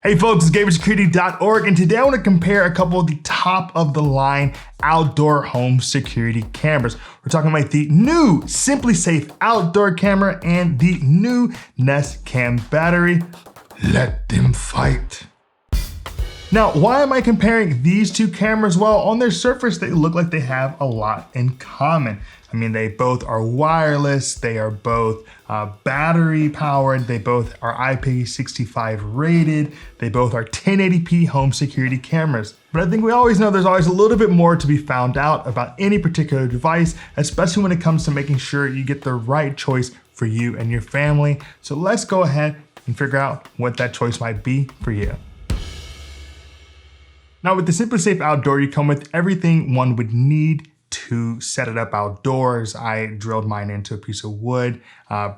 Hey folks, it's Gabe with Security.org, and today I want to compare a couple of the top of the line outdoor home security cameras. We're talking about the new SimpliSafe Outdoor camera and the new Nest Cam battery. Let them fight. Now, why am I comparing these two cameras? Well, on their surface, they look like they have a lot in common. I mean, they both are wireless, they are both battery powered, they both are IP65 rated, they both are 1080p home security cameras. But I think we always know there's always a little bit more to be found out about any particular device, especially when it comes to making sure you get the right choice for you and your family. So let's go ahead and figure out what that choice might be for you. Now with the SimpliSafe Outdoor, you come with everything one would need to set it up outdoors. I drilled mine into a piece of wood,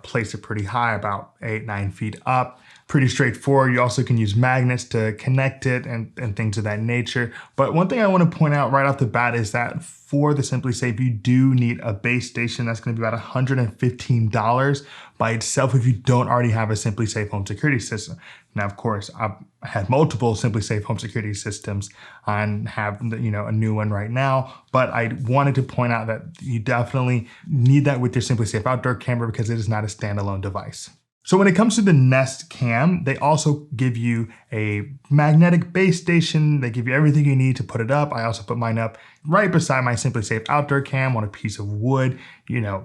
placed it pretty high, about 8-9 feet up. Pretty straightforward. You also can use magnets to connect it and things of that nature. But one thing I want to point out right off the bat is that for the SimpliSafe, you do need a base station. That's going to be about $115 by itself if you don't already have a SimpliSafe home security system. Now, of course, I've had multiple SimpliSafe home security systems and have a new one right now. But I wanted to point out that you definitely need that with your SimpliSafe Outdoor camera because it is not a standalone device. So when it comes to the Nest Cam, they also give you a magnetic base station. They give you everything you need to put it up. I also put mine up right beside my SimpliSafe Outdoor Cam on a piece of wood,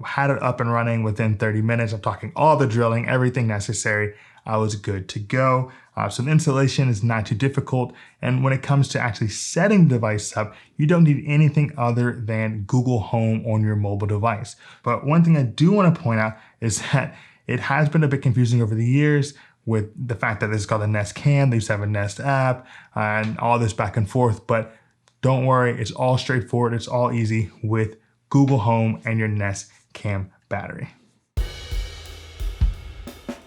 had it up and running within 30 minutes. I'm talking all the drilling, everything necessary. I was good to go. So the installation is not too difficult. And when it comes to actually setting the device up, you don't need anything other than Google Home on your mobile device. But one thing I do want to point out is that it has been a bit confusing over the years with the fact that this is called a Nest Cam. They used to have a Nest app and all this back and forth, but don't worry, it's all straightforward. It's all easy with Google Home and your Nest Cam battery.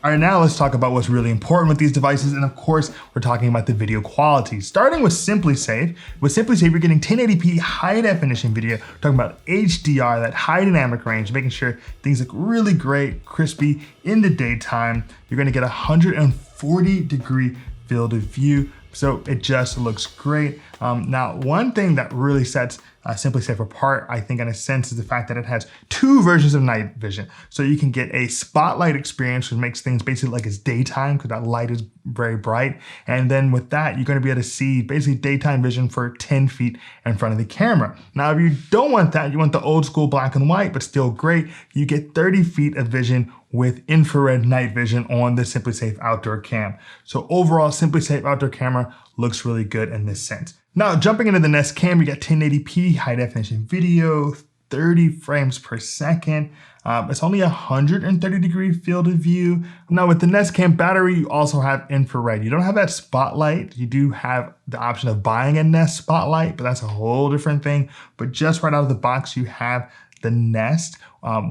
All right, now let's talk about what's really important with these devices. And of course, we're talking about the video quality. Starting with SimpliSafe. With SimpliSafe, you're getting 1080p high definition video. We're talking about HDR, that high dynamic range, making sure things look really great, crispy in the daytime. You're gonna get 140-degree field of view. So it just looks great. Now, one thing that really sets SimpliSafe apart, I think in a sense, is the fact that it has two versions of night vision. So you can get a spotlight experience, which makes things basically like it's daytime because that light is very bright. And then with that, you're going to be able to see basically daytime vision for 10 feet in front of the camera. Now, if you don't want that, you want the old school black and white, but still great, you get 30 feet of vision with infrared night vision on the SimpliSafe Outdoor Cam. So overall, SimpliSafe Outdoor camera looks really good in this sense. Now, jumping into the Nest Cam, you got 1080p high definition video, 30 frames per second. It's only 130-degree field of view. Now, with the Nest Cam battery, you also have infrared. You don't have that spotlight. You do have the option of buying a Nest spotlight, but that's a whole different thing. But just right out of the box, you have the Nest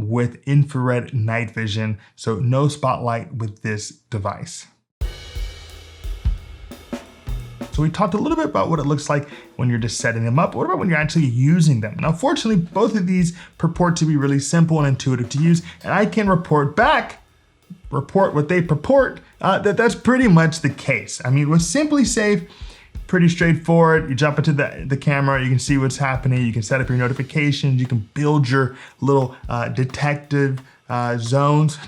with infrared night vision. So no spotlight with this device. So we talked a little bit about what it looks like when you're just setting them up. What about when you're actually using them? Now, fortunately, both of these purport to be really simple and intuitive to use, and I can report what they purport, that's pretty much the case. I mean, with SimpliSafe, pretty straightforward. You jump into the camera, you can see what's happening, you can set up your notifications, you can build your little detective zones,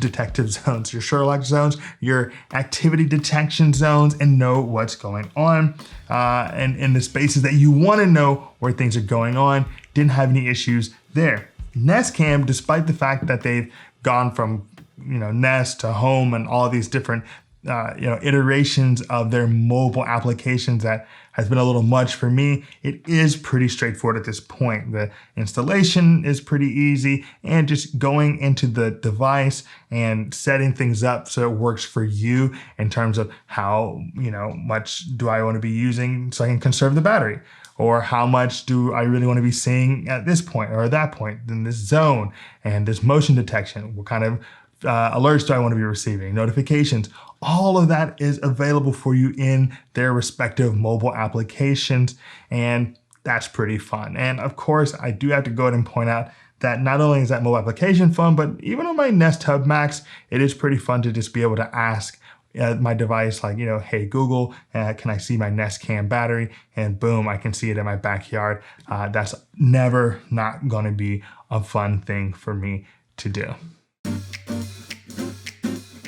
your Sherlock zones, your activity detection zones, and know what's going on. And in the spaces that you want to know where things are going on, didn't have any issues there. Nest Cam, despite the fact that they've gone from Nest to Home and all these different iterations of their mobile applications that has been a little much for me. It is pretty straightforward at this point. The installation is pretty easy, and just going into the device and setting things up so it works for you in terms of how much do I want to be using so I can conserve the battery, or how much do I really want to be seeing at this point or that point in this zone, and this motion detection, what kind of alerts do I want to be receiving, notifications. All of that is available for you in their respective mobile applications, and that's pretty fun. And of course, I do have to go ahead and point out that not only is that mobile application fun, but even on my Nest Hub Max, it is pretty fun to just be able to ask my device, like, hey, Google, can I see my Nest Cam battery? And boom, I can see it in my backyard. That's never not gonna be a fun thing for me to do.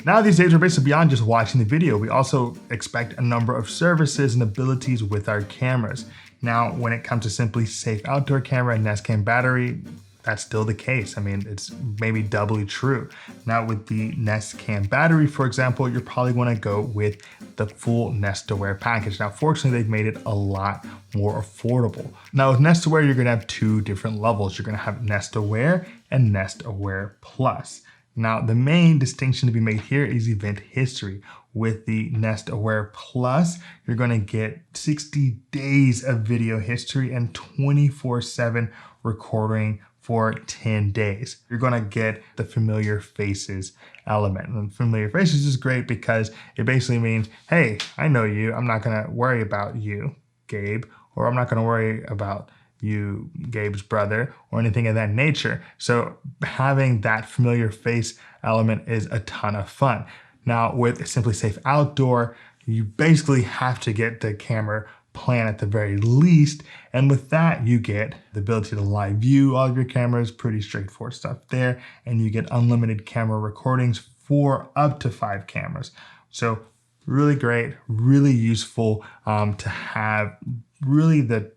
Now these days, we're basically beyond just watching the video. We also expect a number of services and abilities with our cameras. Now, when it comes to SimpliSafe Outdoor camera and Nest Cam battery, that's still the case. I mean, it's maybe doubly true. Now with the Nest Cam battery, for example, you're probably gonna go with the full Nest Aware package. Now, fortunately, they've made it a lot more affordable. Now with Nest Aware, you're gonna have two different levels. You're gonna have Nest Aware and Nest Aware Plus. Now, the main distinction to be made here is event history. With the Nest Aware Plus, you're gonna get 60 days of video history and 24/7 recording for 10 days. You're gonna get the familiar faces element. And familiar faces is great because it basically means, hey, I know you. I'm not gonna worry about you, Gabe, or I'm not gonna worry about you, Gabe's brother, or anything of that nature. So having that familiar face element is a ton of fun. Now with SimpliSafe Outdoor, you basically have to get the camera plan at the very least. And with that, you get the ability to live view all of your cameras, pretty straightforward stuff there. And you get unlimited camera recordings for up to 5 cameras. So really great, really useful to have really the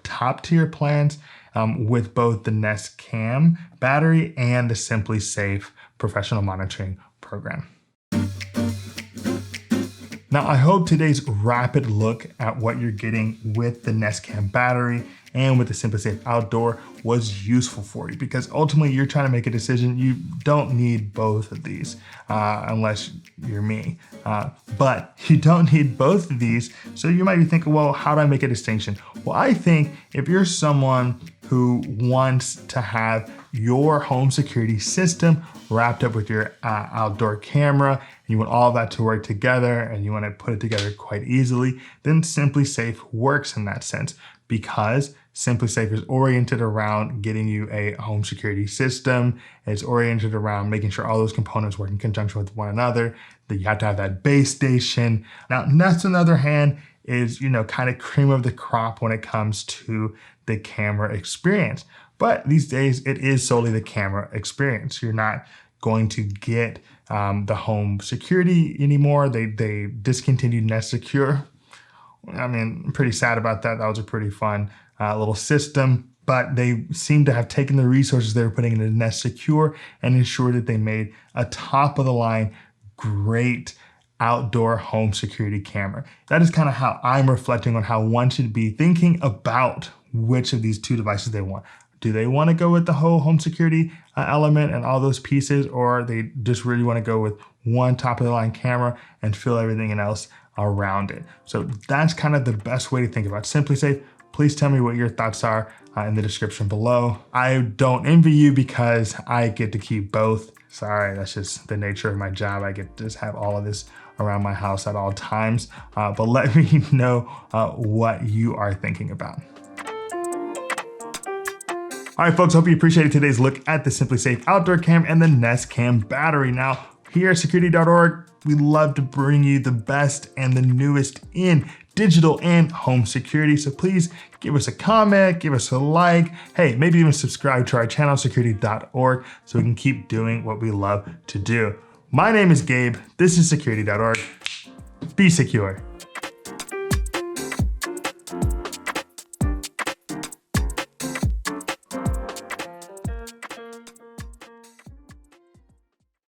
top tier plans with both the Nest Cam battery and the SimpliSafe professional monitoring program. Now, I hope today's rapid look at what you're getting with the Nest Cam battery and with the SimpliSafe Outdoor was useful for you, because ultimately you're trying to make a decision. You don't need both of these unless you're me, but you don't need both of these. So you might be thinking, well, how do I make a distinction? Well, I think if you're someone who wants to have your home security system wrapped up with your outdoor camera, and you want all of that to work together and you want to put it together quite easily, then SimpliSafe works in that sense, because SimpliSafe is oriented around getting you a home security system. It's oriented around making sure all those components work in conjunction with one another, that you have to have that base station. Now, Nest, on the other hand, is, kind of cream of the crop when it comes to the camera experience. But these days, it is solely the camera experience. You're not going to get the home security anymore. They discontinued Nest Secure. I mean, I'm pretty sad about that. That was a pretty fun little system, but they seem to have taken the resources they were putting into Nest Secure and ensured that they made a top of the line, great outdoor home security camera. That is kind of how I'm reflecting on how one should be thinking about which of these two devices they want. Do they want to go with the whole home security element and all those pieces, or they just really want to go with one top of the line camera and fill everything else around it? So that's kind of the best way to think about SimpliSafe. Please tell me what your thoughts are in the description below. I don't envy you because I get to keep both. Sorry, that's just the nature of my job. I get to just have all of this around my house at all times. But let me know what you are thinking about. All right, folks, hope you appreciated today's look at the SimpliSafe Outdoor Cam and the Nest Cam battery. Now, here at Security.org, we love to bring you the best and the newest in digital and home security. So please give us a comment, give us a like, hey, maybe even subscribe to our channel, Security.org, so we can keep doing what we love to do. My name is Gabe. This is Security.org. Be secure.